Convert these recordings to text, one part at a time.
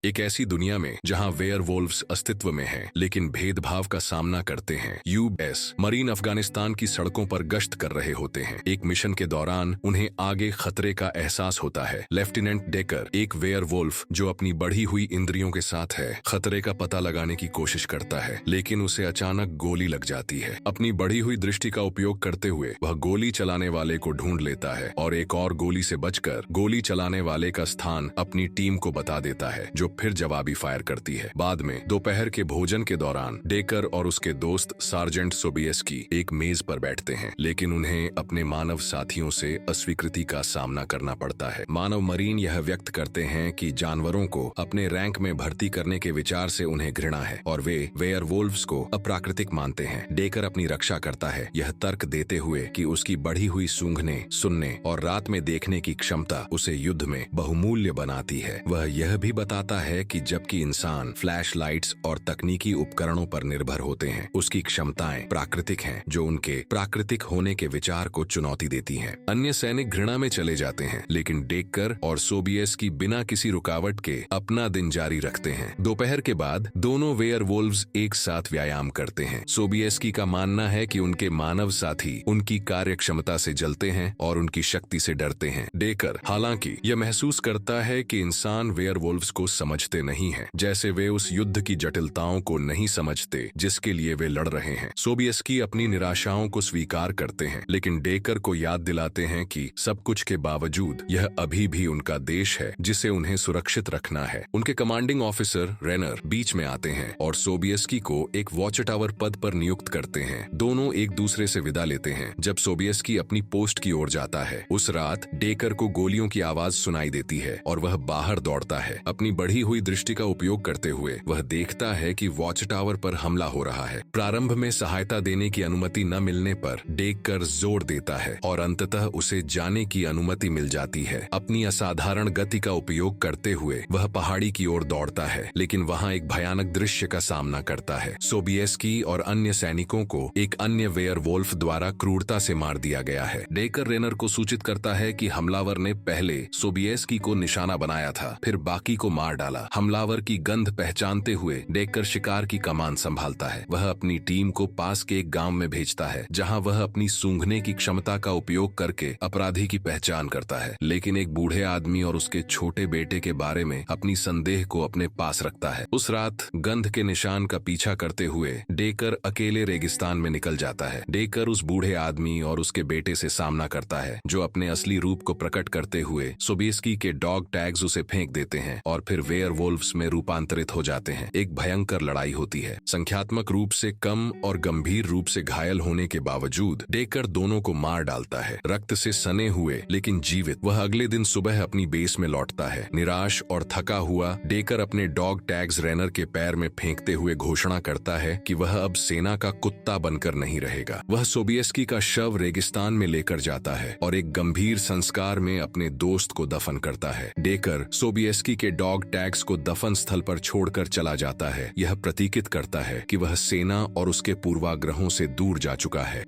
एक ऐसी दुनिया में जहां वेयरवुल्व्स अस्तित्व में हैं, लेकिन भेदभाव का सामना करते हैं। यूएस मरीन अफगानिस्तान की सड़कों पर गश्त कर रहे होते हैं। एक मिशन के दौरान उन्हें आगे खतरे का एहसास होता है। लेफ्टिनेंट डेकर, एक वेयरवुल्फ जो अपनी बढ़ी हुई इंद्रियों के साथ है, खतरे का पता लगाने की कोशिश करता है, लेकिन उसे अचानक गोली लग जाती है। अपनी बढ़ी हुई दृष्टि का उपयोग करते हुए वह गोली चलाने वाले को ढूंढ लेता है और एक और गोली से बचकर गोली चलाने वाले का स्थान अपनी टीम को बता देता है, जो फिर जवाबी फायर करती है। बाद में दोपहर के भोजन के दौरान डेकर और उसके दोस्त सार्जेंट सोबिएस्की एक मेज पर बैठते हैं, लेकिन उन्हें अपने मानव साथियों से अस्वीकृति का सामना करना पड़ता है। मानव मरीन यह व्यक्त करते हैं कि जानवरों को अपने रैंक में भर्ती करने के विचार से उन्हें घृणा है और वे वेयरवुल्व्स को अप्राकृतिक मानते हैं। डेकर अपनी रक्षा करता है, यह तर्क देते हुए कि उसकी बढ़ी हुई सूंघने, सुनने और रात में देखने की क्षमता उसे युद्ध में बहुमूल्य बनाती है। वह यह भी बताता है कि जबकि इंसान फ्लैश लाइट्स और तकनीकी उपकरणों पर निर्भर होते हैं, उसकी क्षमताएं प्राकृतिक हैं, जो उनके प्राकृतिक होने के विचार को चुनौती देती हैं। अन्य सैनिक घृणा में चले जाते हैं, लेकिन डेकर और सोबिएस्की बिना किसी रुकावट के अपना दिन जारी रखते हैं। दोपहर के बाद दोनों वेयरवुल्व्स एक साथ व्यायाम करते हैं। सोबिएस्की का मानना है कि उनके मानव साथी उनकी कार्य क्षमता से जलते हैं और उनकी शक्ति से डरते हैं। डेकर हालांकि यह महसूस करता है कि इंसान वेयरवुल्व्स को समझते नहीं है, जैसे वे उस युद्ध की जटिलताओं को नहीं समझते जिसके लिए वे लड़ रहे हैं। सोबिएस्की अपनी निराशाओं को स्वीकार करते हैं, लेकिन डेकर को याद दिलाते हैं कि सब कुछ के बावजूद यह अभी भी उनका देश है जिसे उन्हें सुरक्षित रखना है। उनके कमांडिंग ऑफिसर रेनर बीच में आते हैं और सोबिएस्की को एक वॉच टावर पद पर नियुक्त करते हैं। दोनों एक दूसरे से विदा लेते हैं। जब सोबिएस्की अपनी पोस्ट की ओर जाता है, उस रात डेकर को गोलियों की आवाज सुनाई देती है और वह बाहर दौड़ता है। अपनी बढ़ी हुई दृष्टि का उपयोग करते हुए वह देखता है कि वॉच टावर पर हमला हो रहा है। प्रारंभ में सहायता देने की अनुमति न मिलने पर डेकर जोर देता है और अंततः उसे जाने की अनुमति मिल जाती है। अपनी असाधारण गति का उपयोग करते हुए वह पहाड़ी की ओर दौड़ता है, लेकिन वहां एक भयानक दृश्य का सामना करता है। सोबिएस्की और अन्य सैनिकों को एक अन्य वेयरवुल्फ द्वारा क्रूरता से मार दिया गया है। डेकर रेनर को सूचित करता है कि हमलावर ने पहले सोबिएस्की को निशाना बनाया था, फिर बाकी को मार डाला। हमलावर की गंध पहचानते हुए डेकर शिकार की कमान संभालता है। वह अपनी टीम को पास के एक गांव में भेजता है, जहां वह अपनी सूंघने की क्षमता का उपयोग करके अपराधी की पहचान करता है, लेकिन एक बूढ़े आदमी और उसके छोटे बेटे के बारे में अपनी संदेह को अपने पास रखता है। उस रात गंध के निशान का पीछा करते हुए डेकर अकेले रेगिस्तान में निकल जाता है। डेकर उस बूढ़े आदमी और उसके बेटे से सामना करता है, जो अपने असली रूप को प्रकट करते हुए सोबिएस्की के डॉग टैग्स उसे फेंक देते हैं और फिर वेयरवुल्व्स में रूपांतरित हो जाते हैं। एक भयंकर लड़ाई होती है। संख्यात्मक रूप से कम और गंभीर रूप से घायल होने के बावजूद डेकर दोनों को मार डालता है। रक्त से सने हुए लेकिन जीवित वह अगले दिन सुबह अपनी बेस में लौटता है। निराश और थका हुआ डेकर अपने डॉग टैग्स रेनर के पैर में फेंकते हुए घोषणा करता है कि वह अब सेना का कुत्ता बनकर नहीं रहेगा। वह सोबिएस्की का शव रेगिस्तान में लेकर जाता है और एक गंभीर संस्कार में अपने दोस्त को दफन करता है। डेकर सोबिएस्की के डॉग टैग्स को दफन स्थल पर छोड़कर चला जाता है। यह प्रतीकित करता है कि वह सेना और उसके पूर्वाग्रहों से दूर जा चुका है।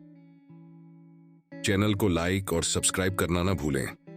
चैनल को लाइक और सब्सक्राइब करना न भूलें।